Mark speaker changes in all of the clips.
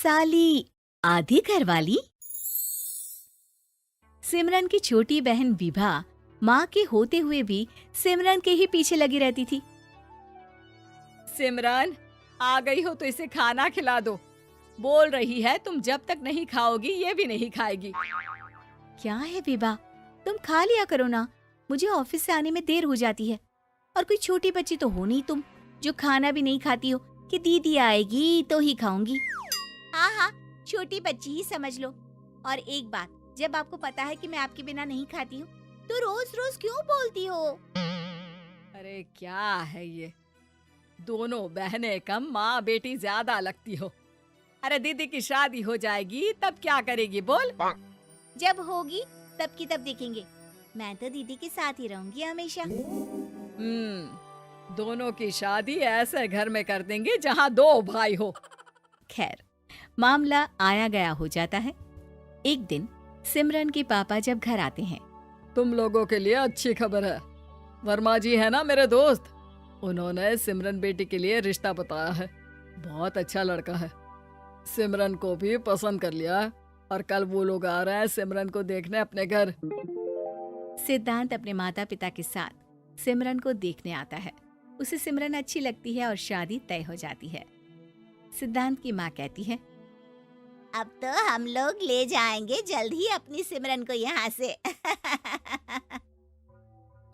Speaker 1: साली आधी घरवाली। सिमरन की छोटी बहन विभा माँ के होते हुए भी सिमरन के ही पीछे लगी रहती थी।
Speaker 2: सिमरन, आ गई हो तो इसे खाना खिला दो। बोल रही है तुम जब तक नहीं खाओगी ये भी नहीं खाएगी।
Speaker 1: क्या है विभा, तुम खा लिया करो ना, मुझे ऑफिस से आने में देर हो जाती है। और कोई छोटी बच्ची तो हो नहीं तुम जो खाना भी नहीं खाती हो कि दीदी आएगी तो ही खाऊंगी। हाँ हाँ, छोटी बच्ची ही समझ लो। और एक बात, जब आपको पता है कि मैं आपके बिना नहीं खाती हूँ तो रोज रोज क्यों बोलती हो?
Speaker 2: अरे क्या है ये, दोनों बहनें कम माँ बेटी ज्यादा लगती हो। अरे दीदी की शादी हो जाएगी तब क्या करेगी बोल?
Speaker 1: जब होगी तब की तब देखेंगे। मैं तो दीदी के साथ ही रहूंगी हमेशा।
Speaker 2: दोनों की शादी ऐसे घर में कर देंगे जहाँ दो भाई हो।
Speaker 1: खैर, मामला आया गया हो जाता है। एक दिन सिमरन के पापा जब घर आते हैं।
Speaker 2: तुम लोगों के लिए अच्छी खबर है। वर्मा जी है ना मेरे दोस्त, उन्होंने सिमरन बेटी के लिए रिश्ता बताया है। बहुत अच्छा लड़का है, सिमरन को भी पसंद कर लिया है और कल वो लोग आ रहे हैं सिमरन को देखने अपने घर।
Speaker 1: सिद्धांत अपने माता पिता के साथ सिमरन को देखने आता है। उसे सिमरन अच्छी लगती है और शादी तय हो जाती है। सिद्धांत की माँ कहती है, अब तो हम लोग ले जाएंगे जल्द ही अपनी सिमरन को यहाँ से।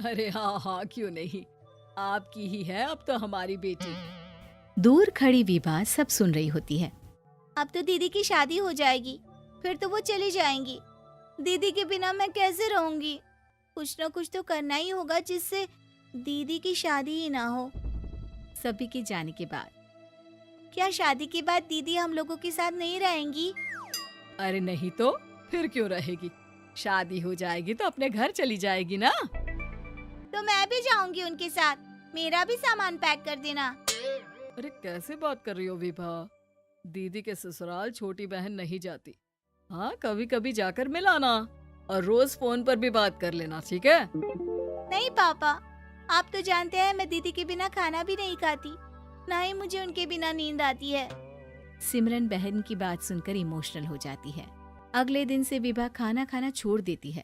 Speaker 2: अरे हाँ हाँ, क्यों नहीं, आपकी ही है अब तो हमारी बेटी।
Speaker 1: दूर खड़ी विभा सब सुन रही होती है। अब तो दीदी की शादी हो जाएगी, फिर तो वो चली जाएंगी। दीदी के बिना मैं कैसे रहूंगी? कुछ न कुछ तो करना ही होगा जिससे दीदी की शादी ही ना हो। सभी के जाने के बाद क्या शादी के बाद दीदी हम लोगों के साथ नहीं रहेंगी?
Speaker 2: अरे नहीं तो फिर क्यों रहेगी, शादी हो जाएगी तो अपने घर चली जाएगी ना।
Speaker 1: तो मैं भी जाऊंगी उनके साथ, मेरा भी सामान पैक कर देना।
Speaker 2: अरे कैसे बात कर रही हो विभा, दीदी के ससुराल छोटी बहन नहीं जाती। हाँ, कभी कभी जाकर मिलाना और रोज फोन पर भी बात कर लेना, ठीक है?
Speaker 1: नहीं पापा, आप तो जानते हैं मैं दीदी के बिना खाना भी नहीं खाती, ना ही मुझे उनके बिना नींद आती है। सिमरन बहन की बात सुनकर इमोशनल हो जाती है। अगले दिन से विभा खाना खाना छोड़ देती है।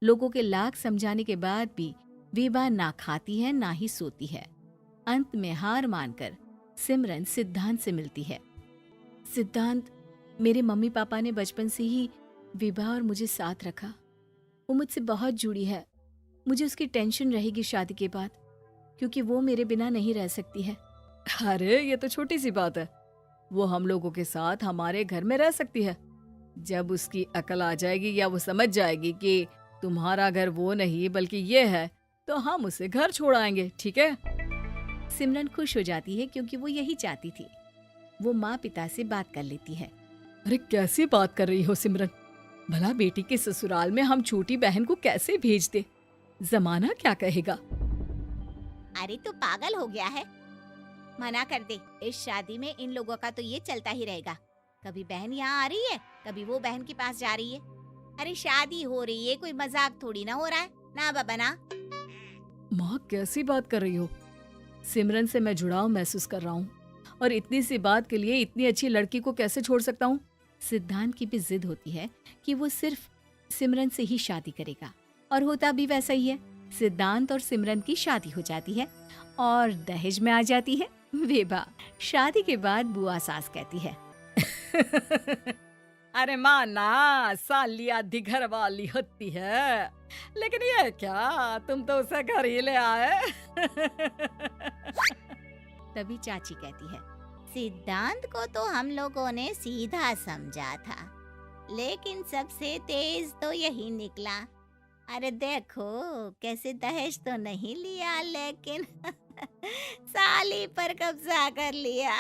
Speaker 1: लोगों के लाख समझाने के बाद भी विभा ना खाती है ना ही सोती है। अंत में हार मानकर सिमरन सिद्धांत से मिलती है। सिद्धांत, मेरे मम्मी पापा ने बचपन से ही विभा और मुझे साथ रखा। वो मुझसे बहुत जुड़ी है। मुझे उसकी टेंशन रहेगी शादी के बाद, क्योंकि वो मेरे बिना नहीं रह सकती है।
Speaker 2: अरे ये तो छोटी सी बात है, वो हम लोगों के साथ हमारे घर में रह सकती है। जब उसकी अकल आ जाएगी या वो समझ जाएगी कि तुम्हारा घर वो नहीं बल्कि ये है, तो हम उसे घर छोड़ आएंगे, ठीक है?
Speaker 1: सिमरन खुश हो जाती है क्योंकि वो यही चाहती थी। वो माँ पिता से बात कर लेती है।
Speaker 2: अरे कैसी बात कर रही हो सिमरन, भला बेटी के ससुराल में हम छोटी बहन को कैसे भेज दे? जमाना क्या कहेगा?
Speaker 1: अरे तू पागल हो गया है, मना कर दे। इस शादी में इन लोगों का तो ये चलता ही रहेगा। कभी बहन यहाँ आ रही है, कभी वो बहन के पास जा रही है। अरे शादी हो रही है, कोई मजाक थोड़ी ना हो रहा है ना बाबा ना।
Speaker 2: माँ कैसी बात कर रही हो? सिमरन से मैं जुड़ाव महसूस कर रहा हूँ और इतनी सी बात के लिए इतनी अच्छी लड़की को कैसे छोड़ सकता हूँ?
Speaker 1: सिद्धांत की भी जिद होती है कि वो सिर्फ सिमरन से ही शादी करेगा, और होता भी वैसा ही है। सिद्धांत और सिमरन की शादी हो जाती है और दहेज में आ जाती है विभा। शादी के बाद बुआ सास कहती है,
Speaker 2: अरे माँ ना, साली आधी घर वाली होती है, लेकिन ये क्या, तुम तो उसे घर ही ले आए।
Speaker 1: तभी चाची कहती है, सिद्धांत को तो हम लोगों ने सीधा समझा था, लेकिन सबसे तेज तो यही निकला। अरे देखो कैसे दहेज तो नहीं लिया, लेकिन साली पर कब्जा कर लिया।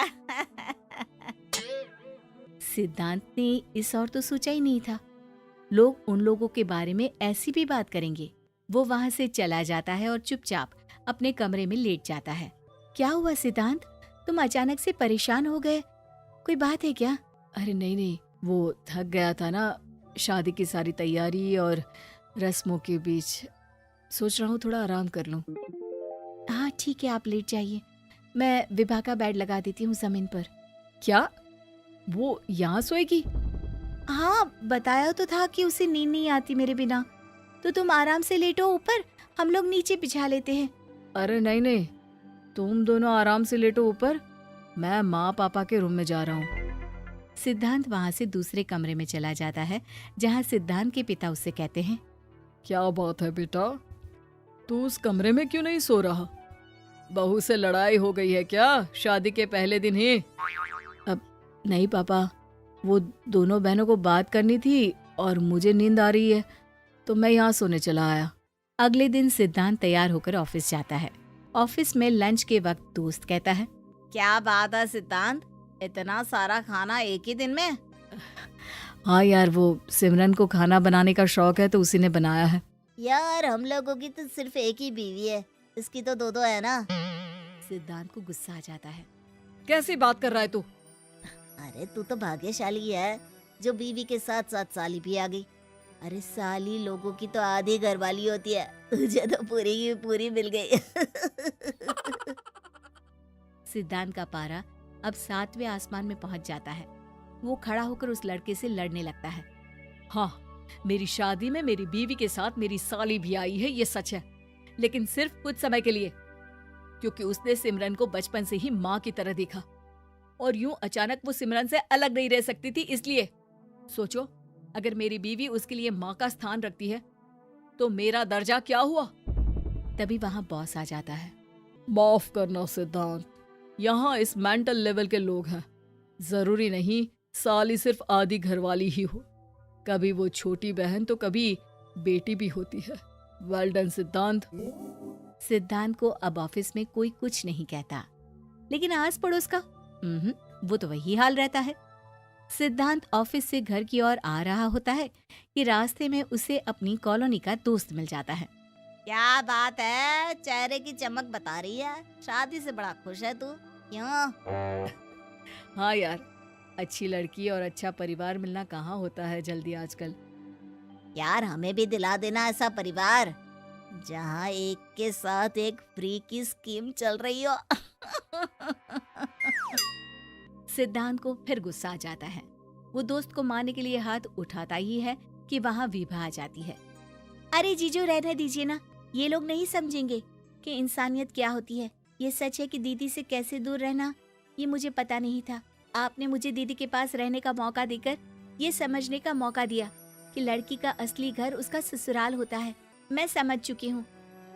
Speaker 1: सिद्धांत ने इस और तो सोचा ही नहीं था, लोग उन लोगों के बारे में ऐसी भी बात करेंगे। वो वहां से चला जाता है और चुपचाप अपने कमरे में लेट जाता है। क्या हुआ सिद्धांत, तुम अचानक से परेशान हो गए, कोई बात है क्या?
Speaker 2: अरे नहीं नहीं, वो थक गया था ना, शादी की सारी तैयारी और रस्मों के बीच, सोच रहा हूँ थोड़ा आराम कर लूँ।
Speaker 1: हाँ ठीक है, आप लेट जाइए, मैं विभा का बेड लगा देती हूँ जमीन पर।
Speaker 2: क्या? वो यहाँ सोएगी?
Speaker 1: हाँ, बताया तो था कि उसे नींद नहीं आती मेरे बिना। तो तुम आराम से लेटो ऊपर, हम लोग नीचे बिछा लेते हैं।
Speaker 2: अरे नहीं नहीं, तुम दोनों आराम से लेटो ऊपर, मैं माँ पापा के रूम में जा रहा हूँ।
Speaker 1: सिद्धांत वहाँ से दूसरे कमरे में चला जाता है, जहाँ सिद्धांत के पिता उससे कहते हैं,
Speaker 2: क्या बात है बेटा, तू उस कमरे में क्यों नहीं सो रहा? बहू से लड़ाई हो गई है क्या शादी के पहले दिन ही?
Speaker 1: अब नहीं पापा, वो दोनों बहनों को बात करनी थी और मुझे नींद आ रही है, तो मैं यहाँ सोने चला आया। अगले दिन सिद्धांत तैयार होकर ऑफिस जाता है। ऑफिस में लंच के वक्त दोस्त कहता है, क्या बात है सिद्धांत, इतना सारा खाना एक ही दिन में?
Speaker 2: हाँ यार, वो सिमरन को खाना बनाने का शौक है तो उसी ने बनाया है।
Speaker 1: यार हम लोगों की तो सिर्फ एक ही बीवी है, इसकी तो दो है ना। सिद्धांत को गुस्सा आ जाता है।
Speaker 2: कैसी बात कर रहा है तू?
Speaker 1: अरे तू तो भाग्यशाली है जो बीवी के साथ साथ साली भी आ गई। अरे साली लोगों की तो आधी घरवाली होती है, तुझे तो पूरी की पूरी मिल गई। सिद्धांत का पारा अब 7वें आसमान में पहुंच जाता है। वो खड़ा होकर उस लड़के से लड़ने लगता है।
Speaker 2: हाँ, मेरी शादी में मेरी बीवी के साथ मेरी साली भी आई है, ये सच है, लेकिन सिर्फ कुछ समय के लिए, क्योंकि उसने सिमरन को बचपन से ही माँ की तरह देखा और यूं अचानक वो सिमरन से अलग नहीं रह सकती थी। इसलिए सोचो, अगर मेरी बीवी उसके लिए माँ का स्थान रखती है तो मेरा दर्जा क्या हुआ?
Speaker 1: तभी वहां बॉस आ जाता है।
Speaker 2: माफ करना सिद्धांत, यहाँ इस मेंटल लेवल के लोग हैं, जरूरी नहीं साली सिर्फ आधी घरवाली ही हो, कभी वो छोटी बहन तो कभी बेटी भी होती है। वेल डन सिद्धांत।
Speaker 1: सिद्धांत को अब ऑफिस में कोई कुछ नहीं कहता, लेकिन आस पड़ोस का वो तो वही हाल रहता है। सिद्धांत ऑफिस से घर की ओर आ रहा होता है कि रास्ते में उसे अपनी कॉलोनी का दोस्त मिल जाता है। क्या बात है, चेहरे की चमक बता रही है, शादी से बड़ा खुश है तू, क्यों?
Speaker 2: हाँ यार, अच्छी लड़की और अच्छा परिवार मिलना कहाँ होता है जल्दी आजकल।
Speaker 1: यार हमें भी दिला देना ऐसा परिवार जहाँ एक के साथ एक फ्री की स्कीम चल रही हो। सिद्धांत को फिर गुस्सा आ जाता है। वो दोस्त को मारने के लिए हाथ उठाता ही है कि वहाँ विभा आ जाती है। अरे जीजू रहने दीजिए ना, ये लोग नहीं समझेंगे कि इंसानियत क्या होती है। ये सच है कि दीदी से कैसे दूर रहना, ये मुझे पता नहीं था। आपने मुझे दीदी के पास रहने का मौका देकर ये समझने का मौका दिया कि लड़की का असली घर उसका ससुराल होता है। मैं समझ चुकी हूँ,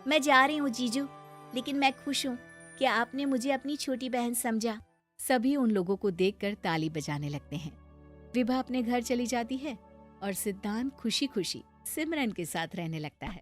Speaker 1: मैं जा रही हूँ जीजू, लेकिन मैं खुश हूँ कि आपने मुझे अपनी छोटी बहन समझा। सभी उन लोगों को देखकर ताली बजाने लगते हैं। विभा अपने घर चली जाती है और सिद्धांत खुशी खुशी सिमरन के साथ रहने लगता है।